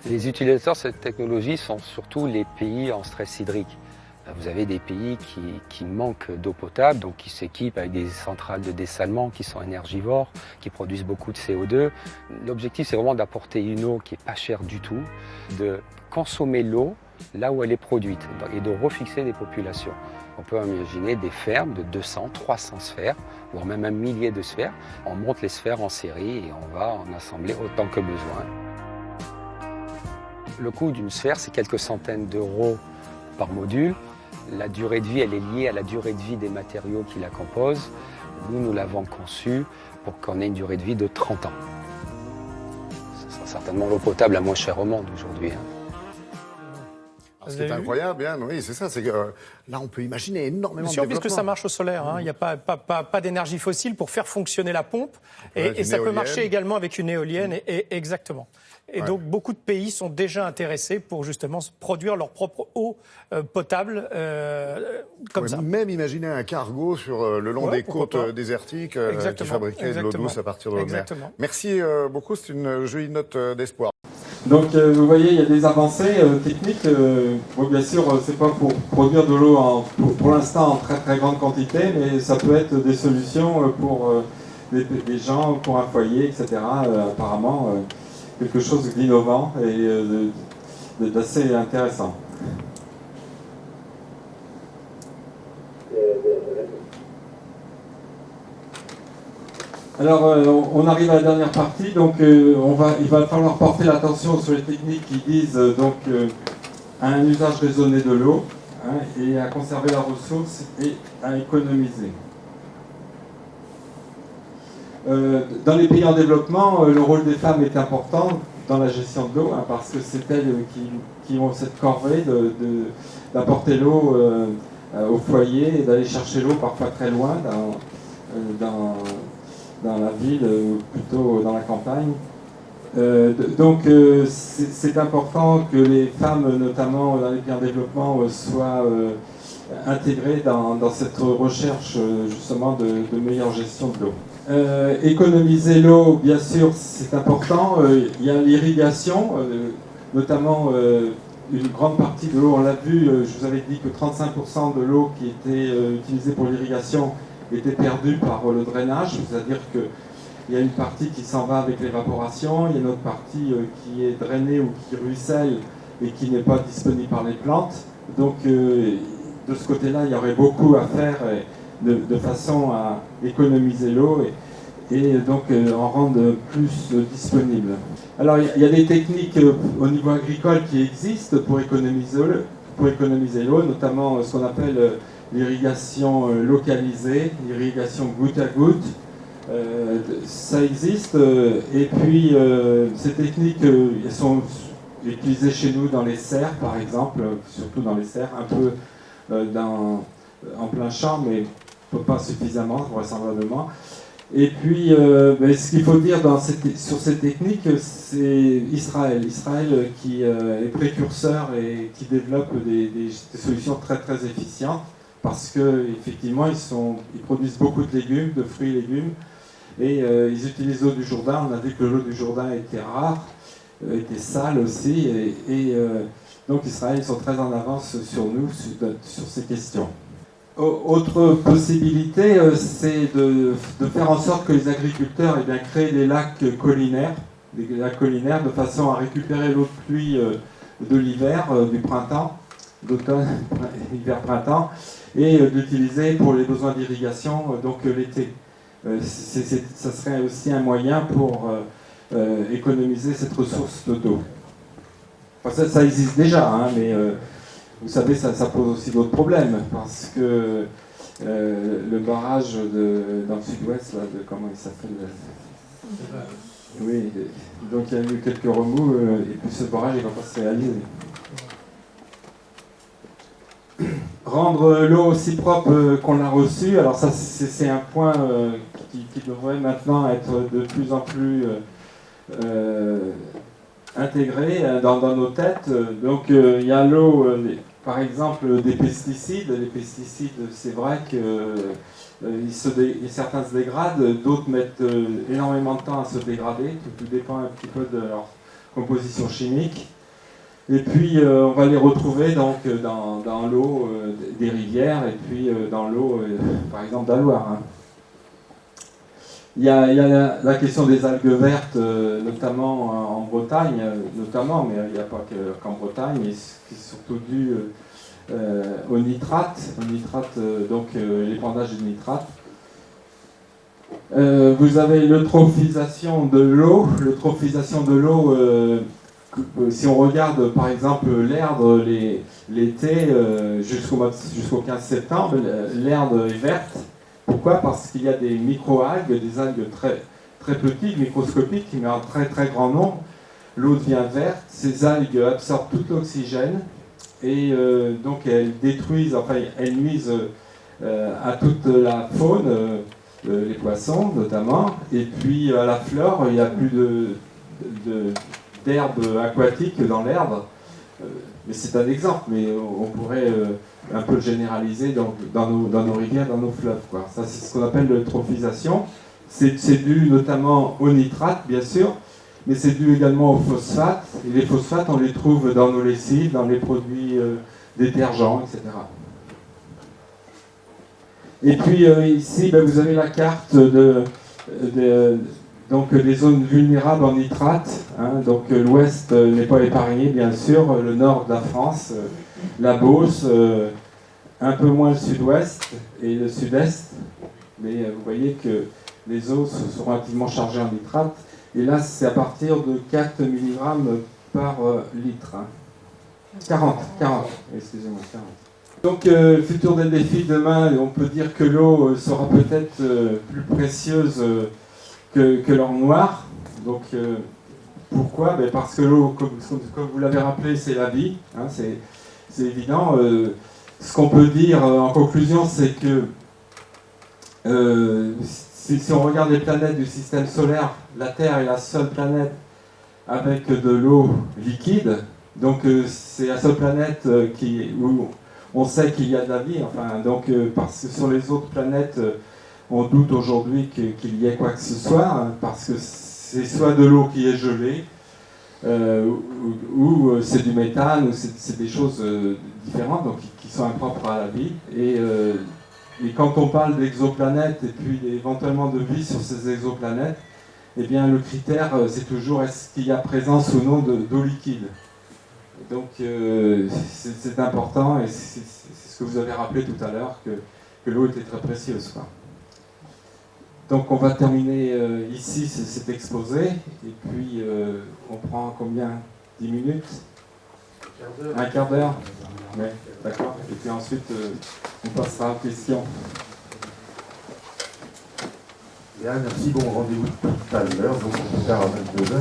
Les utilisateurs de cette technologie sont surtout les pays en stress hydrique. Vous avez des pays qui manquent d'eau potable, donc qui s'équipent avec des centrales de dessalement qui sont énergivores, qui produisent beaucoup de CO2. L'objectif, c'est vraiment d'apporter une eau qui n'est pas chère du tout, de consommer l'eau là où elle est produite et de refixer des populations. On peut imaginer des fermes de 200, 300 sphères, voire même un millier de sphères. On monte les sphères en série et on va en assembler autant que besoin. Le coût d'une sphère, c'est quelques centaines d'euros par module. La durée de vie, elle est liée à la durée de vie des matériaux qui la composent. Nous l'avons conçue pour qu'on ait une durée de vie de 30 ans. Ce sera certainement l'eau potable la moins chère au monde aujourd'hui. Ce qui est incroyable, hein, oui, c'est ça, c'est que là, on peut imaginer énormément de développement. Puisque ça marche au solaire, hein, il n'y a pas d'énergie fossile pour faire fonctionner la pompe, et ça peut marcher également avec une éolienne, exactement. Et donc, beaucoup de pays sont déjà intéressés pour justement produire leur propre eau potable comme ça. Même imaginer un cargo sur le long des côtes désertiques qui fabriquerait de l'eau douce à partir de l'eau de mer. Merci beaucoup, c'est une jolie note d'espoir. Donc vous voyez, il y a des avancées techniques. Bon, bien sûr, c'est pas pour produire de l'eau pour l'instant en très très grande quantité, mais ça peut être des solutions pour des gens, pour un foyer, etc. Apparemment, quelque chose d'innovant et d'assez intéressant. Alors, on arrive à la dernière partie, donc il va falloir porter l'attention sur les techniques qui visent à un usage raisonné de l'eau, hein, et à conserver la ressource et à économiser. Dans les pays en développement, le rôle des femmes est important dans la gestion de l'eau, hein, parce que c'est elles qui ont cette corvée d'apporter l'eau au foyer et d'aller chercher l'eau parfois très loin dans la ville ou plutôt dans la campagne. Donc c'est important que les femmes, notamment dans les pays en développement, soient intégrées dans cette recherche justement de meilleure gestion de l'eau. Économiser l'eau, bien sûr, c'est important. Il y a l'irrigation, notamment une grande partie de l'eau, on l'a vu, je vous avais dit que 35% de l'eau qui était utilisée pour l'irrigation était perdue par le drainage, c'est-à-dire qu'il y a une partie qui s'en va avec l'évaporation, il y a une autre partie qui est drainée ou qui ruisselle et qui n'est pas disponible par les plantes. Donc de ce côté-là, il y aurait beaucoup à faire de façon à économiser l'eau et donc en rendre plus disponible. Alors il y a des techniques au niveau agricole qui existent pour économiser l'eau, notamment ce qu'on appelle l'irrigation localisée, l'irrigation goutte à goutte. Ça existe, et puis ces techniques elles sont utilisées chez nous dans les serres par exemple, surtout dans les serres, un peu en plein champ, mais pas suffisamment vraisemblablement. Et puis ce qu'il faut dire sur ces techniques, c'est Israël qui est précurseur et qui développe des solutions très très efficientes, parce qu'effectivement ils produisent beaucoup de légumes, de fruits et légumes, et ils utilisent l'eau du Jourdain. On a vu que l'eau du Jourdain était rare, était sale aussi, et donc Israël, ils sont très en avance sur nous sur ces questions. Autre possibilité, c'est de faire en sorte que les agriculteurs créent des lacs collinaires, de façon à récupérer l'eau de pluie de l'hiver, du printemps, d'automne, hiver-printemps, et d'utiliser pour les besoins d'irrigation donc l'été. Ça serait aussi un moyen pour économiser cette ressource d'eau. Enfin, ça existe déjà, hein, mais vous savez, ça pose aussi d'autres problèmes, parce que le barrage dans le sud-ouest, comment il s'appelle Oui, donc il y a eu quelques remous, et puis ce barrage, il ne va pas se réaliser. Rendre l'eau aussi propre qu'on l'a reçue, alors ça c'est un point qui devrait maintenant être de plus en plus intégré dans nos têtes. Donc il y a l'eau par exemple, des pesticides. Les pesticides, c'est vrai que certains se dégradent, d'autres mettent énormément de temps à se dégrader. Tout dépend un petit peu de leur composition chimique. Et puis, on va les retrouver donc dans l'eau des rivières et puis dans l'eau, par exemple, de la Loire. Hein. Il y a la question des algues vertes, notamment en Bretagne, mais il n'y a pas qu'en Bretagne, et qui est surtout dû au nitrate, donc l'épandage de nitrate. Vous avez l'eutrophisation de l'eau. Si on regarde par exemple l'herbe l'été jusqu'au 15 septembre, l'herbe est verte. Pourquoi? Parce qu'il y a des micro-algues, des algues très, très petites, microscopiques, mais en très très grand nombre. L'eau devient verte, ces algues absorbent tout l'oxygène et donc elles détruisent, elles nuisent à toute la faune, les poissons notamment, et puis à la flore. Il n'y a plus d'herbe aquatique dans l'herbe. Mais c'est un exemple, mais on pourrait un peu le généraliser dans nos rivières, dans nos fleuves, quoi. Ça, c'est ce qu'on appelle l'eutrophisation. C'est dû notamment au nitrate, bien sûr, mais c'est dû également aux phosphates. Et les phosphates, on les trouve dans nos lessives, dans les produits détergents, etc. Et puis ici, vous avez la carte donc les zones vulnérables en nitrate, hein, donc l'ouest n'est pas épargné bien sûr, le nord de la France, la Beauce, un peu moins le sud-ouest et le sud-est, mais vous voyez que les eaux sont relativement chargées en nitrate, et là c'est à partir de 4 mg par litre. Hein. 40, excusez-moi, 40. Donc, futur des défis demain, on peut dire que l'eau sera peut-être plus précieuse que l'or noir. Donc, pourquoi? Parce que l'eau, comme vous l'avez rappelé, c'est la vie. Hein, c'est évident. Ce qu'on peut dire en conclusion, c'est que si on regarde les planètes du système solaire, la Terre est la seule planète avec de l'eau liquide. Donc, c'est la seule planète où on sait qu'il y a de la vie. Donc, parce que sur les autres planètes, on doute aujourd'hui qu'il y ait quoi que ce soit, hein, parce que c'est soit de l'eau qui est gelée, ou c'est du méthane, ou c'est des choses différentes, donc qui sont impropres à la vie. Et quand on parle d'exoplanètes et puis éventuellement de vie sur ces exoplanètes, eh bien le critère c'est toujours est-ce qu'il y a présence ou non d'eau liquide. Donc c'est important, et c'est ce que vous avez rappelé tout à l'heure, que l'eau était très précieuse, quoi. Donc on va terminer ici cet exposé, et puis on prend combien? 10 minutes? Un quart d'heure? Oui, d'accord. Et puis ensuite on passera aux questions. Bien, merci, bon rendez-vous tout à l'heure, donc on peut faire à 22h.